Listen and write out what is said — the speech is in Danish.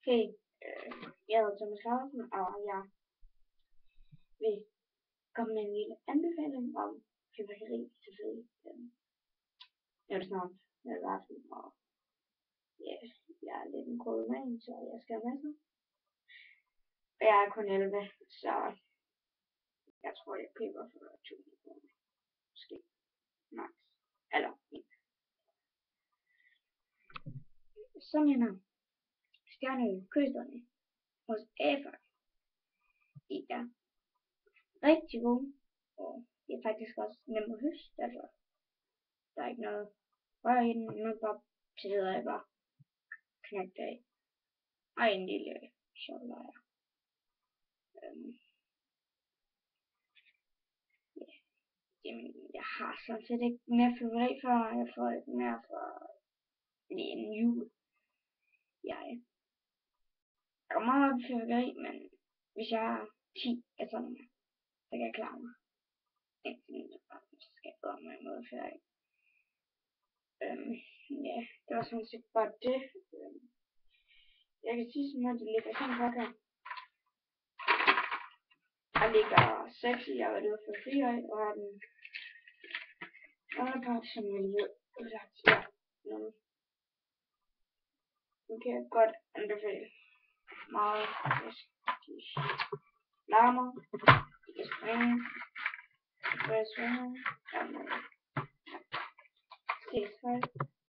Hey, jeg hedder Thomas Larsen, og jeg vil komme med en lille anbefaling om fyrværkeri, selvfølgelig. Nu er det snart aften, og ja, jeg er lidt en kodeman, så jeg skal have masser. Og jeg er kun 11, så jeg tror, jeg køber for 1000 kroner. Måske. Max. Eller 1. Så mener stjernø kysterne hos AFA. De er rigtig gode, og det er faktisk også nemt at høste, altså der er ikke noget rør i den, nu bare sætter jeg bare knægt af. Og en lille sjovlejer. Jamen, jeg har sådan set ikke mere fyrværkeri før, jeg får ikke mere for lige en jul. Jeg går meget op i fyrværkeri, men hvis jeg har 10 af sådan her, så kan jeg klare mig. Indtil så skal jeg gå med noget fyrværkeri. Ja, det var sådan set bare det. Jeg kan sige sådan noget, det ligger sådan godt her. Der ligger 6 i, jeg har været ude for 4 af, og har den underpart, som jeg lige har lagt her. Nu kan jeg godt anbefale meget, hvis de larmer, de kan springe, de kan springe, og ses højt.